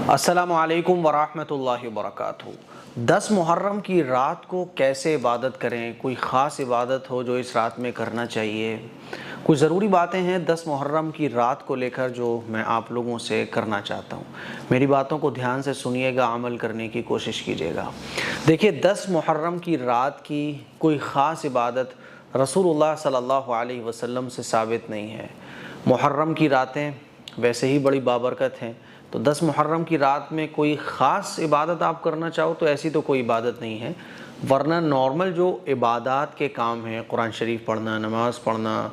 السلام علیکم ورحمۃ اللہ وبرکاتہ۔ 10 محرم کی رات کو کیسے عبادت کریں؟ کوئی خاص عبادت ہو جو اس رات میں کرنا چاہیے؟ کچھ ضروری باتیں ہیں 10 محرم کی رات کو لے کر جو میں آپ لوگوں سے کرنا چاہتا ہوں۔ میری باتوں کو دھیان سے سنیے گا، عمل کرنے کی کوشش کیجیے گا۔ دیکھیے، 10 محرم کی رات کی کوئی خاص عبادت رسول اللہ صلی اللہ علیہ وسلم سے ثابت نہیں ہے۔ محرم کی راتیں ویسے ہی بڑی بابرکت ہیں، تو 10 محرم کی رات میں کوئی خاص عبادت آپ کرنا چاہو تو ایسی تو کوئی عبادت نہیں ہے، ورنہ نارمل جو عبادات کے کام ہیں، قرآن شریف پڑھنا، نماز پڑھنا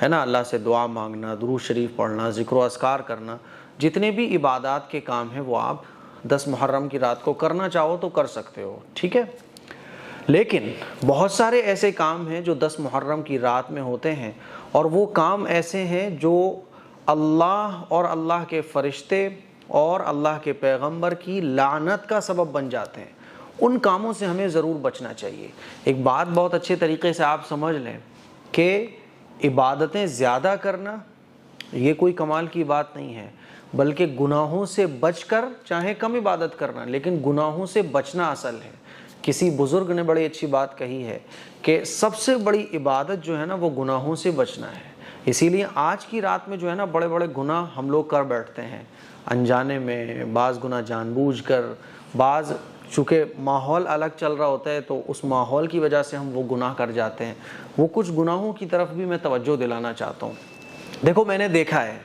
ہے نا، اللہ سے دعا مانگنا، درود شریف پڑھنا، ذکر و اذکار کرنا، جتنے بھی عبادات کے کام ہیں وہ آپ 10 محرم کی رات کو کرنا چاہو تو کر سکتے ہو، ٹھیک ہے۔ لیکن بہت سارے ایسے کام ہیں جو 10 محرم کی رات میں ہوتے ہیں، اور وہ کام ایسے ہیں جو اللہ اور اللہ کے فرشتے اور اللہ کے پیغمبر کی لعنت کا سبب بن جاتے ہیں۔ ان کاموں سے ہمیں ضرور بچنا چاہیے۔ ایک بات بہت اچھے طریقے سے آپ سمجھ لیں کہ عبادتیں زیادہ کرنا یہ کوئی کمال کی بات نہیں ہے، بلکہ گناہوں سے بچ کر چاہے کم عبادت کرنا، لیکن گناہوں سے بچنا اصل ہے۔ کسی بزرگ نے بڑی اچھی بات کہی ہے کہ سب سے بڑی عبادت جو ہے نا وہ گناہوں سے بچنا ہے۔ اسی لیے آج کی رات میں جو ہے نا بڑے بڑے گناہ ہم لوگ کر بیٹھتے ہیں انجانے میں، بعض گناہ جان بوجھ کر، بعض چونکہ ماحول الگ چل رہا ہوتا ہے تو اس ماحول کی وجہ سے ہم وہ گناہ کر جاتے ہیں۔ وہ کچھ گناہوں کی طرف بھی میں توجہ دلانا چاہتا ہوں۔ دیکھو، میں نے دیکھا ہے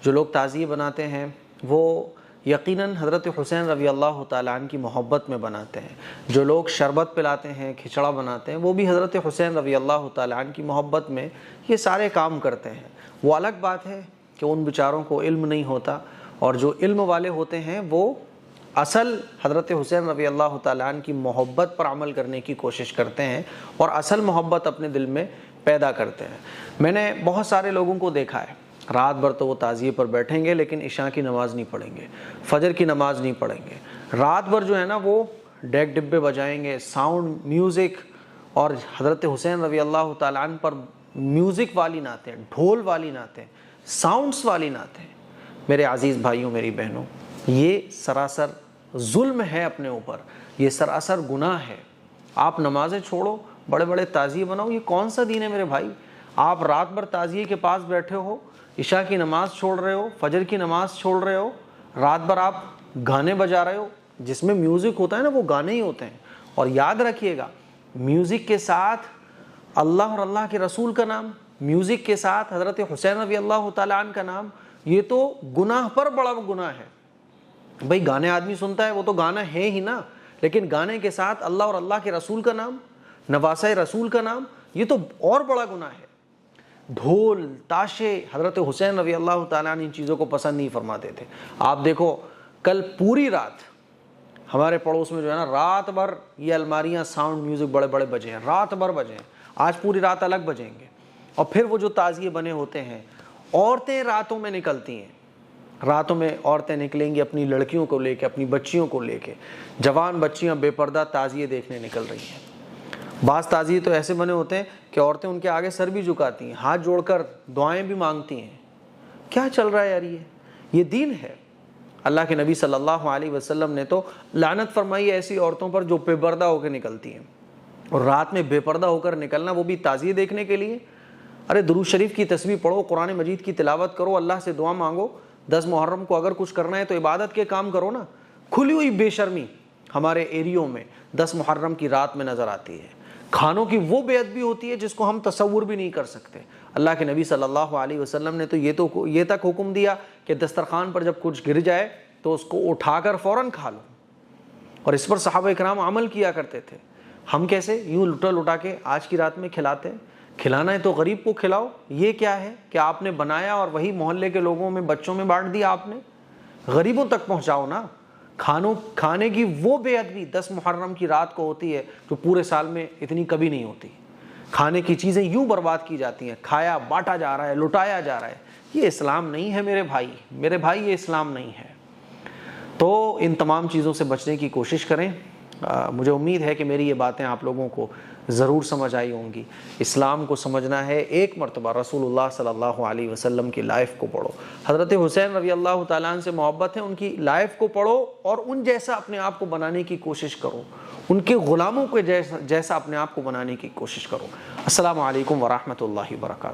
جو لوگ تعزیے بناتے ہیں وہ یقیناً حضرت حسین رضی اللہ تعالیٰ عنہ کی محبت میں بناتے ہیں۔ جو لوگ شربت پلاتے ہیں، کھچڑا بناتے ہیں، وہ بھی حضرت حسین رضی اللہ تعالیٰ عنہ کی محبت میں یہ سارے کام کرتے ہیں۔ وہ الگ بات ہے کہ ان بیچاروں کو علم نہیں ہوتا، اور جو علم والے ہوتے ہیں وہ اصل حضرت حسین رضی اللہ تعالیٰ عنہ کی محبت پر عمل کرنے کی کوشش کرتے ہیں اور اصل محبت اپنے دل میں پیدا کرتے ہیں۔ میں نے بہت سارے لوگوں کو دیکھا ہے، رات بھر تو وہ تعزیے پر بیٹھیں گے لیکن عشاء کی نماز نہیں پڑھیں گے، فجر کی نماز نہیں پڑھیں گے، رات بھر جو ہے نا وہ ڈیک ڈبے بجائیں گے، ساؤنڈ میوزک، اور حضرت حسین رضی اللہ تعالیٰ عنہ پر میوزک والی نعتیں، ڈھول والی نعتیں، ساؤنڈس والی نعتیں۔ میرے عزیز بھائیوں، میری بہنوں، یہ سراسر ظلم ہے اپنے اوپر، یہ سراسر گناہ ہے۔ آپ نمازیں چھوڑو، بڑے بڑے تعزیے بناؤ، یہ کون سا دین ہے میرے بھائی؟ آپ رات بھر تعزیے کے پاس بیٹھے ہو، عشاء کی نماز چھوڑ رہے ہو، فجر کی نماز چھوڑ رہے ہو، رات بھر آپ گانے بجا رہے ہو۔ جس میں میوزک ہوتا ہے نا وہ گانے ہی ہوتے ہیں، اور یاد رکھیے گا میوزک کے ساتھ اللہ اور اللہ کے رسول کا نام، میوزک کے ساتھ حضرت حسین رضی اللہ تعالیٰ عنہ کا نام، یہ تو گناہ پر بڑا گناہ ہے۔ بھئی گانے آدمی سنتا ہے وہ تو گانا ہے ہی نا، لیکن گانے کے ساتھ اللہ اور اللہ کے رسول کا نام، نواسہ رسول کا نام، یہ تو اور بڑا گناہ ہے۔ ڈھول تاشے، حضرت حسین رضی اللہ تعالیٰ عنہ ان چیزوں کو پسند نہیں فرماتے تھے۔ آپ دیکھو کل پوری رات ہمارے پڑوس میں جو ہے نا رات بھر یہ الماریاں ساؤنڈ میوزک بڑے بڑے بجے ہیں، رات بھر بجے ہیں، آج پوری رات الگ بجیں گے۔ اور پھر وہ جو تعزیے بنے ہوتے ہیں، عورتیں راتوں میں نکلتی ہیں، راتوں میں عورتیں نکلیں گی اپنی لڑکیوں کو لے کے، اپنی بچیوں کو لے کے، جوان بچیاں بے پردہ تعزیے دیکھنے نکل رہی ہیں۔ بعض تعزیے تو ایسے بنے ہوتے ہیں کہ عورتیں ان کے آگے سر بھی جھکاتی ہیں، ہاتھ جوڑ کر دعائیں بھی مانگتی ہیں۔ کیا چل رہا ہے یار؟ یہ دین ہے؟ اللہ کے نبی صلی اللہ علیہ وسلم نے تو لعنت فرمائی ایسی عورتوں پر جو بے پردہ ہو کے نکلتی ہیں، اور رات میں بے پردہ ہو کر نکلنا وہ بھی تعزیے دیکھنے کے لیے۔ ارے درود شریف کی تسبیح پڑھو، قرآن مجید کی تلاوت کرو، اللہ سے دعا مانگو۔ 10 محرم کو اگر کچھ کرنا ہے تو عبادت کے کام کرو نا۔ کھلی ہوئی بے شرمی ہمارے ایریوں میں 10 محرم کی رات میں نظر آتی ہے۔ کھانوں کی وہ بے ادبی ہوتی ہے جس کو ہم تصور بھی نہیں کر سکتے۔ اللہ کے نبی صلی اللہ علیہ وسلم نے تو یہ تک حکم دیا کہ دسترخوان پر جب کچھ گر جائے تو اس کو اٹھا کر فوراً کھا لو، اور اس پر صحابہ کرام عمل کیا کرتے تھے۔ ہم کیسے یوں لٹا لٹا کے آج کی رات میں کھلاتے ہیں؟ کھلانا ہے تو غریب کو کھلاؤ۔ یہ کیا ہے کہ آپ نے بنایا اور وہی محلے کے لوگوں میں، بچوں میں بانٹ دیا آپ نے؟ غریبوں تک پہنچاؤ نا۔ کھانے کی وہ بے ادبی 10 محرم کی رات کو ہوتی ہے جو پورے سال میں اتنی کبھی نہیں ہوتی۔ کھانے کی چیزیں یوں برباد کی جاتی ہیں، کھایا بانٹا جا رہا ہے، لٹایا جا رہا ہے۔ یہ اسلام نہیں ہے میرے بھائی، یہ اسلام نہیں ہے۔ تو ان تمام چیزوں سے بچنے کی کوشش کریں۔ مجھے امید ہے کہ میری یہ باتیں آپ لوگوں کو ضرور سمجھ آئی ہوں گی۔ اسلام کو سمجھنا ہے، ایک مرتبہ رسول اللہ صلی اللہ علیہ وسلم کی لائف کو پڑھو، حضرت حسین رضی اللہ تعالیٰ عنہ سے محبت ہے، ان کی لائف کو پڑھو اور ان جیسا اپنے آپ کو بنانے کی کوشش کرو، ان کے غلاموں کے جیسا اپنے آپ کو بنانے کی کوشش کرو۔ السلام علیکم ورحمۃ اللہ وبرکاتہ۔